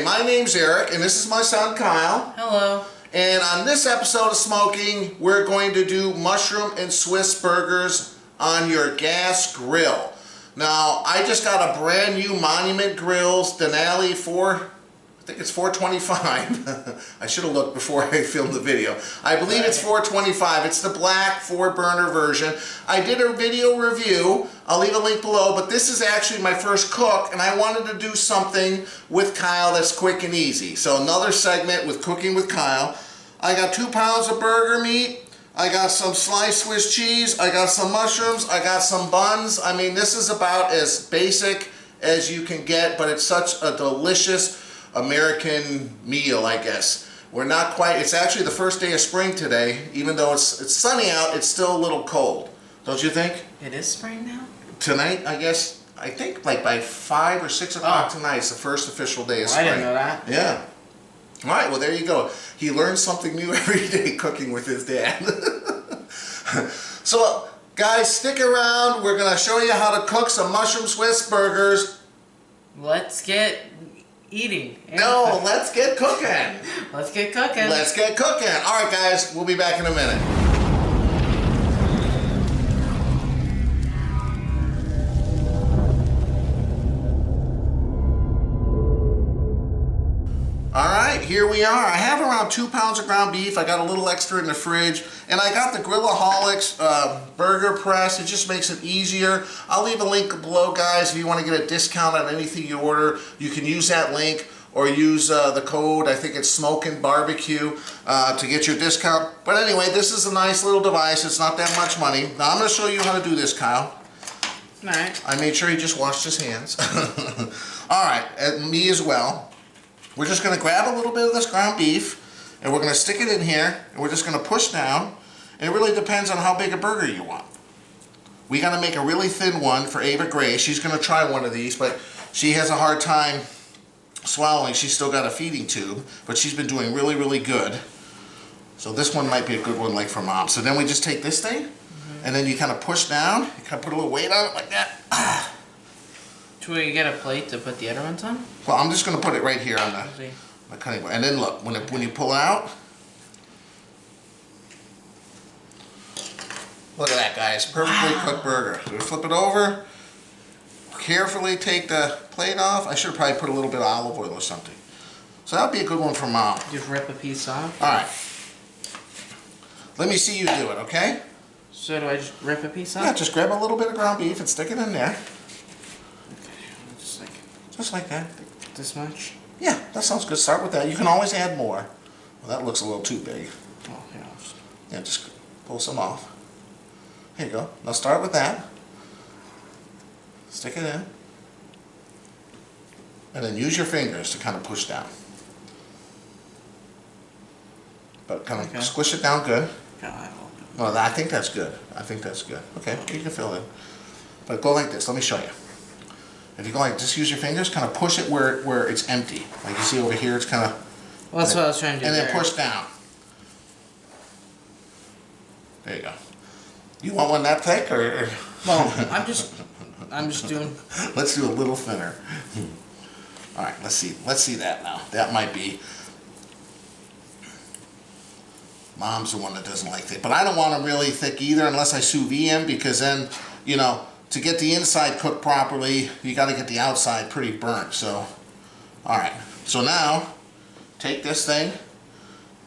my name's Eric, and this is my son Kyle. Hello. And on this episode of Smo'King, we're going to do mushroom and Swiss burgers on your gas grill. Now, I just got a brand new Monument Grills Denali I think it's 425. I should have looked before I filmed the video. I believe it's 425. It's the black 4-burner version. I did a video review. I'll leave a link below, but this is actually my first cook, and I wanted to do something with Kyle that's quick and easy. So another segment with cooking with Kyle. I got 2 pounds of burger meat. I got some sliced Swiss cheese. I got some mushrooms. I got some buns. I mean, this is about as basic as you can get, but it's such a delicious American meal, I guess. We're not quite, it's actually the first day of spring today. Even though it's sunny out, it's still a little cold. Don't you think? It is spring now? Tonight, I guess, I think like by 5 or 6 o'clock tonight is the first official day of spring. I didn't know that. Yeah. All right, well there you go. He learns something new every day cooking with his dad. So, guys, stick around. We're going to show you how to cook some mushroom Swiss burgers. Let's get eating. No, let's get cooking. Let's get cooking. Let's get cooking. All right, guys, we'll be back in a minute. All right, here we are. I have around 2 pounds of ground beef. I got a little extra in the fridge, and I got the Grillaholics burger press. It just makes it easier. I'll leave a link below, guys. If you want to get a discount on anything you order, you can use that link or use the code. I think it's Smo'King Barbecue to get your discount. But anyway, this is a nice little device. It's not that much money. Now I'm going to show you how to do this, Kyle. All right. I made sure he just washed his hands. All right, and me as well. We're just going to grab a little bit of this ground beef, and we're going to stick it in here, and we're just going to push down, and it really depends on how big a burger you want. We got to make a really thin one for Ava Gray. She's going to try one of these, but she has a hard time swallowing. She's still got a feeding tube, but she's been doing really, really good. So this one might be a good one like for Mom. So then we just take this thing, and then you kind of push down, you kind of put a little weight on it like that. Do we get a plate to put the other ones on? Well, I'm just going to put it right here on the cutting board. And then look, when you pull out, look at that, guys. Perfectly cooked burger. So we flip it over, carefully take the plate off. I should have probably put a little bit of olive oil or something. So that would be a good one for Mom. Just rip a piece off? All right. Let me see you do it, okay? So do I just rip a piece off? Yeah, just grab a little bit of ground beef and stick it in there. Just like that. This much? Yeah, that sounds good. Start with that. You can always add more. Well, that looks a little too big. Oh, yeah. Yeah, just pull some off. Here you go. Now start with that. Stick it in. And then use your fingers to kind of push down. But kind of squish it down good. Well, I think that's good. I think that's good. Okay, you can fill it. But go like this. Let me show you. If you go like, just use your fingers, kind of push it where it's empty. Like you see over here, it's kind of... Well, that's what I was trying to do. And then push down. There you go. You want one that thick, or? Well, I'm just doing... Let's do a little thinner. All right, let's see that now. That might be... Mom's the one that doesn't like thick. But I don't want them really thick either unless I sous vide them, because then, you know, to get the inside cooked properly, you got to get the outside pretty burnt. So, all right. So now, take this thing,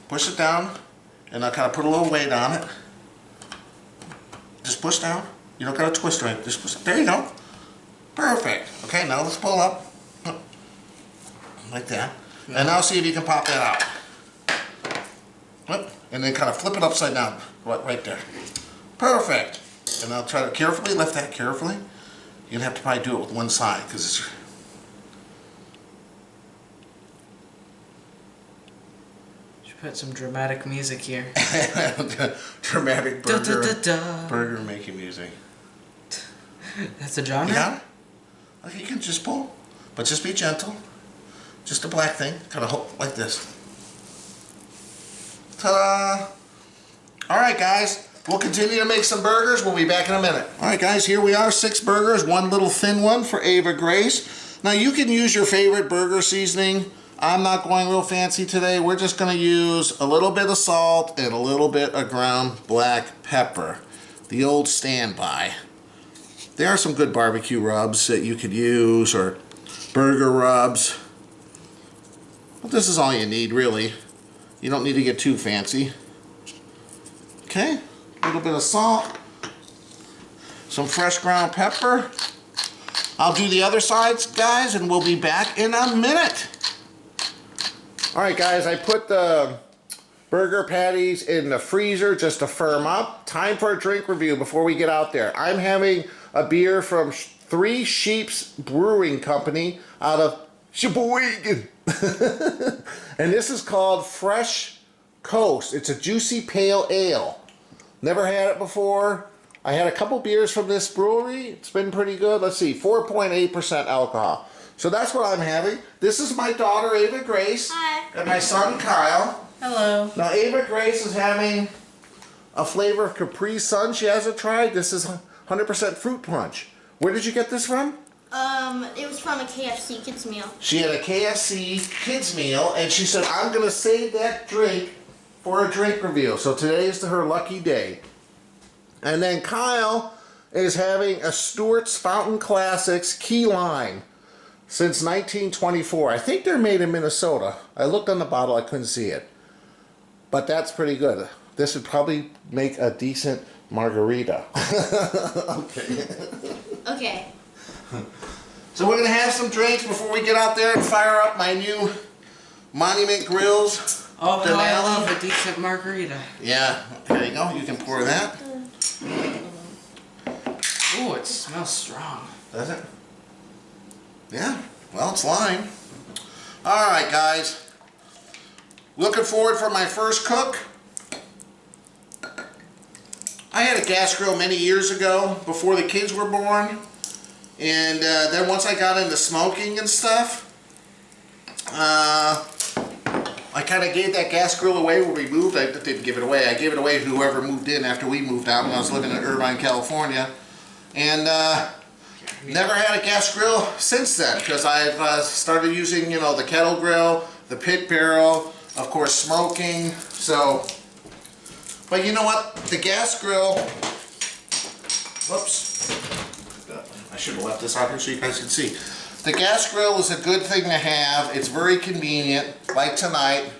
push it down, and I'll kind of put a little weight on it. Just push down. You don't got to twist right. Just push. There you go. Perfect. Okay, now let's pull up. Like that. And now see if you can pop that out. And then kind of flip it upside down. Right there. Perfect. And I'll try to carefully lift that carefully. You're going to have to probably do it with one side because it's... Should put some dramatic music here. Dramatic burger making music. That's a genre? Yeah. Okay, you can just pull. But just be gentle. Just a black thing. Kind of hold like this. Ta-da! Alright, guys. We'll continue to make some burgers. We'll be back in a minute. Alright guys, here we are, 6 burgers, one little thin one for Ava Grace. Now you can use your favorite burger seasoning. I'm not going real fancy today. We're just gonna use a little bit of salt and a little bit of ground black pepper. The old standby. There are some good barbecue rubs that you could use, or burger rubs. But this is all you need, really. You don't need to get too fancy. Okay, a little bit of salt. Some fresh ground pepper. I'll do the other sides, guys, and we'll be back in a minute. All right, guys, I put the burger patties in the freezer just to firm up. Time for a drink review before we get out there. I'm having a beer from Three Sheeps Brewing Company out of Sheboygan. And this is called Fresh Coast. It's a juicy pale ale. Never had it before. I had a couple beers from this brewery. It's been pretty good. Let's see, 4.8% alcohol. So that's what I'm having. This is my daughter, Ava Grace. Hi. And my son, Kyle. Hello. Now, Ava Grace is having a flavor of Capri Sun she hasn't tried. This is 100% fruit punch. Where did you get this from? It was from a KFC kids meal. She had a KFC kids meal, and she said, I'm going to save that drink for a drink review. So today is her lucky day. And then Kyle is having a Stewart's Fountain Classics Key Lime since 1924. I think they're made in Minnesota. I looked on the bottle, I couldn't see it. But that's pretty good. This would probably make a decent margarita. Okay. Okay. So we're going to have some drinks before we get out there and fire up my new Monument Grills. Oh, no, I love a decent margarita. Yeah, there you go. You can pour that. Ooh, it smells strong. Does it? Yeah, well, it's lime. Alright, guys. Looking forward for my first cook. I had a gas grill many years ago, before the kids were born. And then once I got into smoking and stuff, I kind of gave that gas grill away when we moved. I didn't give it away. I gave it away to whoever moved in after we moved out when I was living in Irvine, California. And never had a gas grill since then, because I've started using, you know, the kettle grill, the pit barrel, of course smoking. So, but you know what? The gas grill, whoops, I should have left this out here so you guys can see. The gas grill is a good thing to have. It's very convenient. Like tonight,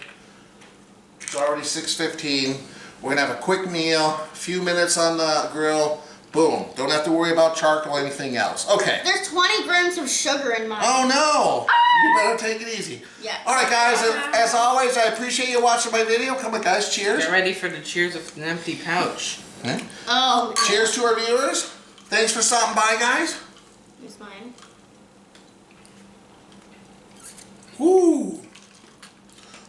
it's already 6:15. We're gonna have a quick meal, a few minutes on the grill. Boom. Don't have to worry about charcoal or anything else. Okay. There's 20 grams of sugar in mine. Oh no! You better take it easy. Yes. Alright guys, as always, I appreciate you watching my video. Come on guys, cheers. Get ready for the cheers of an empty pouch. Okay. Oh. Cheers to our viewers. Thanks for stopping by, guys. Here's mine. Woo!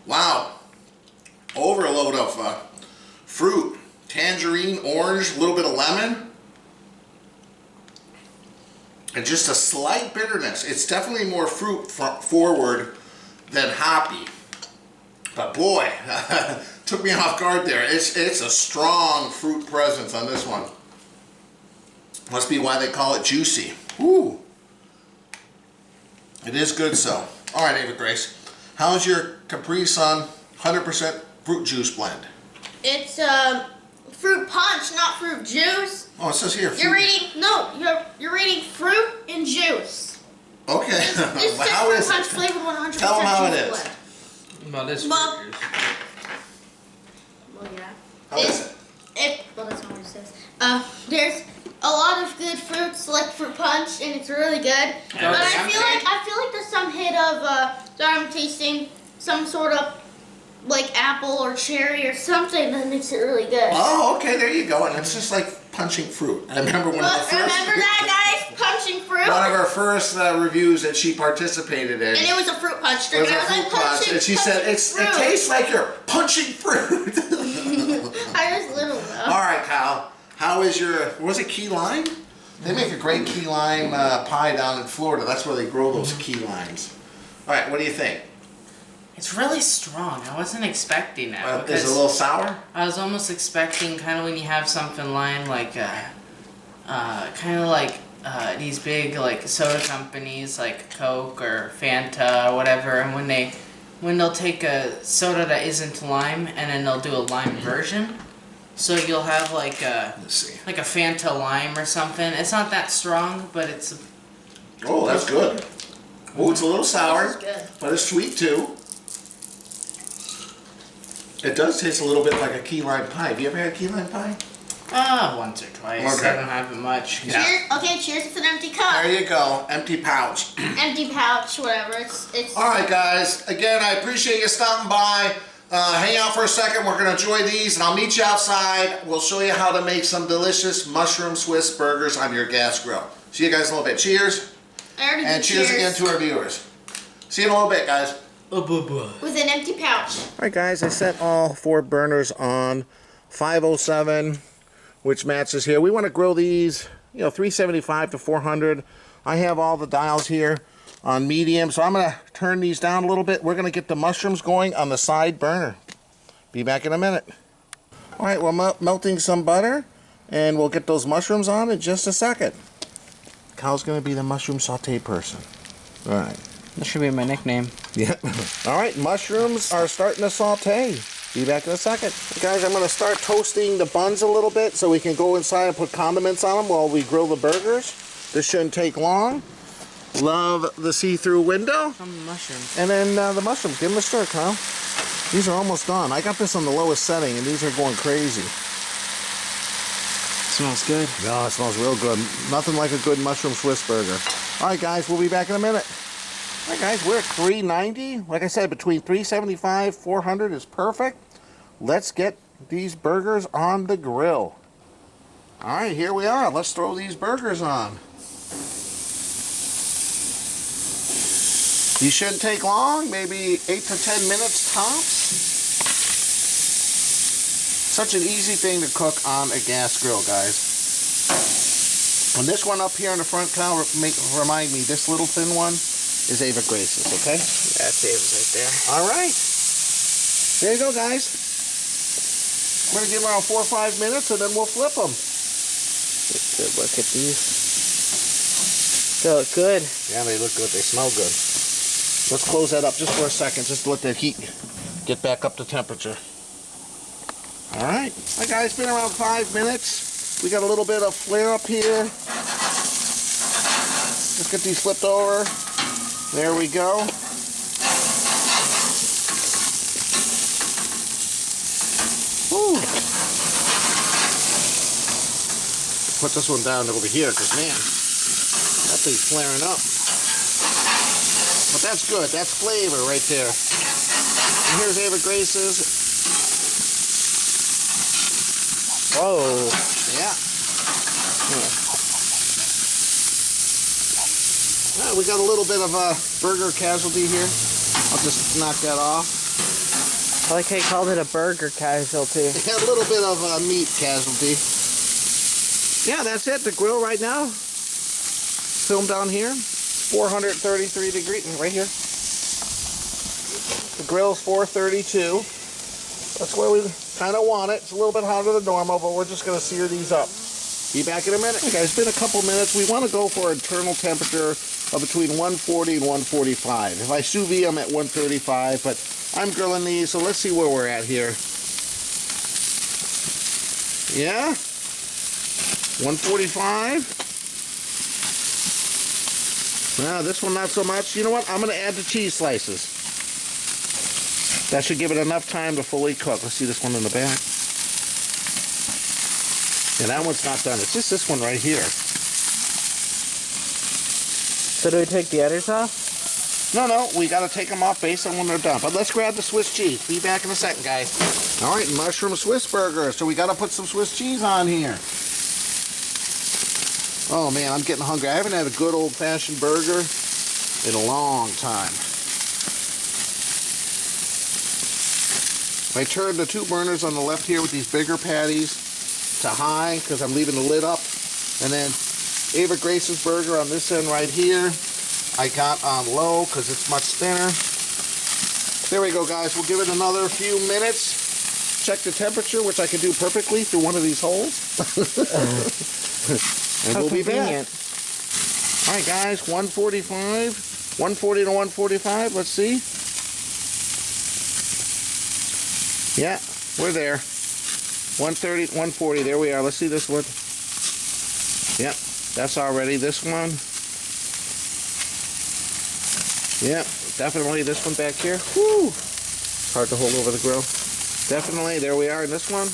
Wow. Overload of fruit. Tangerine, orange, a little bit of lemon. And just a slight bitterness. It's definitely more fruit forward than hoppy. But boy, took me off guard there. It's a strong fruit presence on this one. Must be why they call it juicy. Woo! It is good so. Alright, Ava Grace. How's your Capri Sun 100% fruit juice blend? It's fruit punch, not fruit juice. Oh, it says here. You're reading fruit and juice. Okay. This Well, says how fruit is punch it? flavored 100% Tell 'em how it juice is. blend. Well, this Well- burgers. Well, yeah. How is it? Well, that's not what it says. There's a lot of good fruits like fruit punch, and it's really good. Yeah, But okay. I feel like there's some hint of that I'm tasting some sort of like apple or cherry or something that makes it really good. Oh, okay, there you go. And it's just like punching fruit. I remember one of the Look, first. remember that, guys? Punching fruit. One of our first reviews that she participated in. And it was a fruit punch It drink. was a I was fruit like, punch, and she said it fruit. tastes like you're punching fruit. I was little though. All right, Kyle. How is your? Was it key lime? They make a great key lime pie down in Florida. That's where they grow those key limes. All right, what do you think? It's really strong. I wasn't expecting that. Is it a because little sour? I was almost expecting kind of when you have something lime like kind of like these big like soda companies like Coke or Fanta or whatever, and when they when they'll take a soda that isn't lime and then they'll do a lime version. So you'll have like a Let's see. like a Fanta lime or something. It's not that strong, but it's Oh, that's good. Oh, it's a little sour, This is good. but it's sweet too. It does taste a little bit like a key lime pie. Have you ever had key lime pie? once or twice. Okay. I don't have it much. Yeah. Cheers. Okay, cheers. It's an empty cup. There you go, empty pouch. Empty pouch, whatever. It's. All right, guys. Again, I appreciate you stopping by. Hang out for a second. We're gonna enjoy these, and I'll meet you outside. We'll show you how to make some delicious mushroom Swiss burgers on your gas grill. See you guys in a little bit. Cheers, I already and did cheers again to our viewers. See you in a little bit, guys. With an empty pouch. All right, guys. I set all 4 burners on 507, which matches here. We want to grill these, 375 to 400. I have all the dials here on medium, so I'm going to turn these down a little bit. We're going to get the mushrooms going on the side burner. Be back in a minute. All right, we're melting some butter, and we'll get those mushrooms on in just a second. Kyle's going to be the mushroom saute person. All right. That should be my nickname. Yeah. All right, mushrooms are starting to saute. Be back in a second. Guys, I'm going to start toasting the buns a little bit so we can go inside and put condiments on them while we grill the burgers. This shouldn't take long. Love the see-through window. Some mushrooms. And then the mushrooms. Give them a stir, Kyle. These are almost done. I got this on the lowest setting, and these are going crazy. Smells good. No, it smells real good. Nothing like a good mushroom Swiss burger. All right, guys, we'll be back in a minute. All right, guys, we're at 390. Like I said, between 375, 400 is perfect. Let's get these burgers on the grill. All right, here we are. Let's throw these burgers on. These shouldn't take long, maybe 8 to 10 minutes tops. Such an easy thing to cook on a gas grill, guys. And this one up here in the front, Kyle, remind me, this little thin one is Ava Grace's, okay? That's Dave's right there. All right. There you go, guys. We're going to give them around 4 or 5 minutes, and then we'll flip them. Good look at these. They look good. Yeah, they look good. They smell good. Let's close that up just for a second, just to let that heat get back up to temperature. All right. All right, guys, it's been around 5 minutes. We got a little bit of flare up here. Let's get these flipped over. There we go. Woo. Put this one down over here, because, man, that thing's flaring up. But that's good. That's flavor right there. And here's Ava Grace's. Whoa. Yeah. We got a little bit of a burger casualty here. I'll just knock that off. I like how you called it a burger casualty. A little bit of a meat casualty. Yeah, that's it. The grill right now. Film down here. 433 degrees. Right here. The grill's 432. That's where we kind of want it. It's a little bit hotter than normal, but we're just going to sear these up. Be back in a minute. Okay, it's been a couple minutes. We want to go for internal temperature of between 140 and 145. If I sous vide, I'm at 135, but I'm grilling these, so let's see where we're at here. Yeah? 145. Nah, this one not so much. You know what? I'm going to add the cheese slices. That should give it enough time to fully cook. Let's see this one in the back. Yeah, that one's not done. It's just this one right here. So do we take the others off? No, we got to take them off based on when they're done. But let's grab the Swiss cheese. Be back in a second, guys. All right, mushroom Swiss burger. So we got to put some Swiss cheese on here. Oh, man, I'm getting hungry. I haven't had a good old-fashioned burger in a long time. I turned the 2 burners on the left here with these bigger patties to high because I'm leaving the lid up. And then Ava Grace's burger on this end right here, I got on low because it's much thinner. There we go, guys. We'll give it another few minutes. Check the temperature, which I can do perfectly through one of these holes. And we'll be back. All right, guys, 145, 140 to 145. Let's see. Yeah, we're there. 130, 140, there we are. Let's see this one. Yep, that's already this one. Yep, definitely this one back here. Whew. Hard to hold over the grill. Definitely, there we are in this one.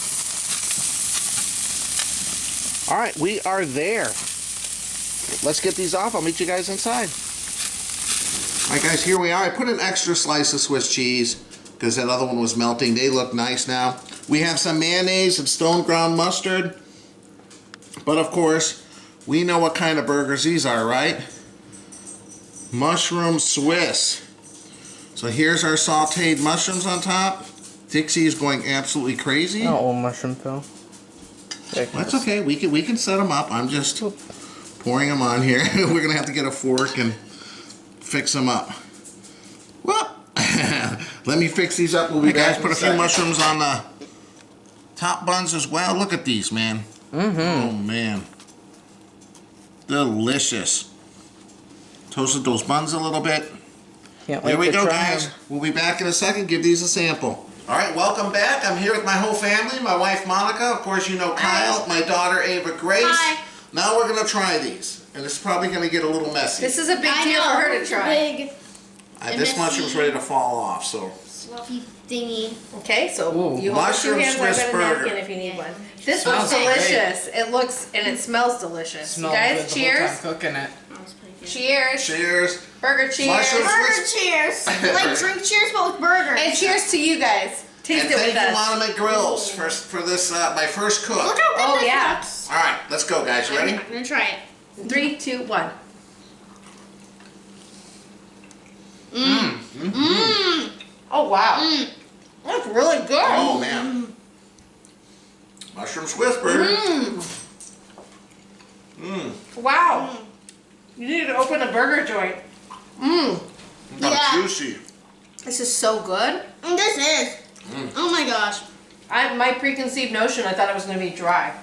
All right, we are there. Let's get these off. I'll meet you guys inside. All right, guys, here we are. I put an extra slice of Swiss cheese because that other one was melting. They look nice now. We have some mayonnaise and stone ground mustard. But of course, we know what kind of burgers these are, right? Mushroom Swiss. So here's our sauteed mushrooms on top. Dixie is going absolutely crazy. Oh, old mushroom fell. That's okay. We can set them up. I'm just pouring them on here. We're gonna have to get a fork and fix them up. Well, let me fix these up. We'll be back. Put a few mushrooms on the top buns as well. Look at these, man. Oh man, delicious. Toasted those buns a little bit. There we go, guys. We'll be back in a second. Give these a sample. All right, welcome back. I'm here with my whole family. My wife, Monica. Of course, you know Kyle. My daughter, Ava Grace. Hi. Now we're going to try these. And it's probably going to get a little messy. This is a big deal for her to try. Big This mushroom's ready to fall off, so. fluffy thingy. Okay, so you hold Mushroom two hands. I've Swiss got a burger. napkin if you need one. This Smells looks delicious. It looks and it smells delicious. Smelled You guys, good the whole cheers. time cooking it. That was pretty good. Cheers. Cheers. Burger cheers. Mushroom Burger cheers. Like drink cheers, but with burgers. And cheers to you guys. Taste And it thank with you, us. Monument Grills, for this, my first cook. Look how good Oh, this yeah. looks. All right, let's go, guys. You ready? I'm gonna try it. 3, 2, 1. Oh wow. That's really good. Oh, man. Mushroom Swiss burger. Wow. You need to open a burger joint. Yeah. Juicy. This is so good. And this is. Oh my gosh. My preconceived notion, I thought it was going to be dry.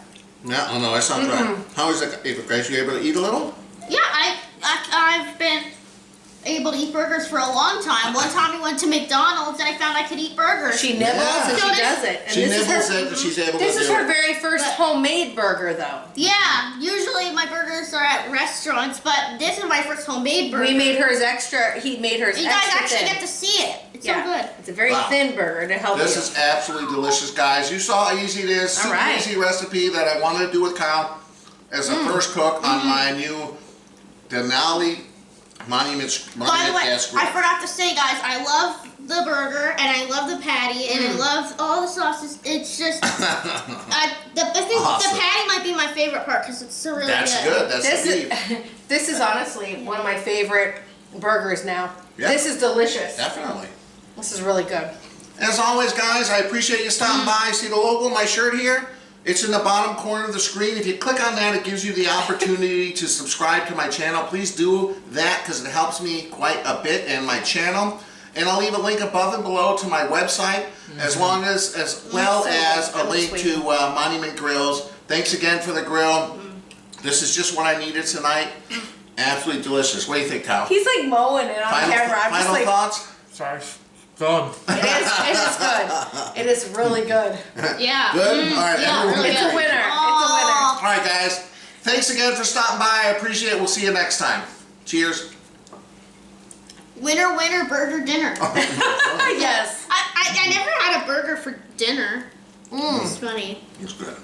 No, oh no, that's not dry. How is it, Ava Grace? You able to eat a little? Yeah, I've been able to eat burgers for a long time. One time we went to McDonald's and I found I could eat burgers. She nibbles Yeah. and So she this- does it. And She this nibbles is her, it and she's able to This do is her it. very first But- homemade burger, though. Yeah, usually my burgers are at restaurants, but this is my first homemade burger. We made hers extra. He made hers You guys extra actually thin. get to see it. It's Yeah. so good. It's a very Wow. thin burger to help This you. is absolutely delicious, guys. You saw how easy it is. All Super right. easy recipe that I wanted to do with Kyle as a first cook on my new Denali Monument By the way, gas grill. I forgot to say, guys, I love the burger and I love the patty and I love all the sauces. It's just, I think Awesome. the patty might be my favorite part because it's so really That's good. That's This the is beef. this is honestly one of my favorite burgers now. Yeah. This is delicious. Definitely. This is really good. As always, guys, I appreciate you stopping by. See the logo on my shirt here? It's in the bottom corner of the screen. If you click on that, it gives you the opportunity to subscribe to my channel. Please do that because it helps me quite a bit and my channel. And I'll leave a link above and below to my website, as well as a link to Monument Grills. Thanks again for the grill. This is just what I needed tonight. Absolutely delicious. What do you think, Kyle? He's like mowing it on camera. I'm just Final like, thoughts? Sorry. Good. it is good. It is really good. Yeah. Good? All right, Yeah, everyone really It's good. a winner. It's a winner. Oh. All right, guys. Thanks again for stopping by. I appreciate it. We'll see you next time. Cheers. Winner, winner, burger dinner. Yes. I never had a burger for dinner. It's funny. It's good.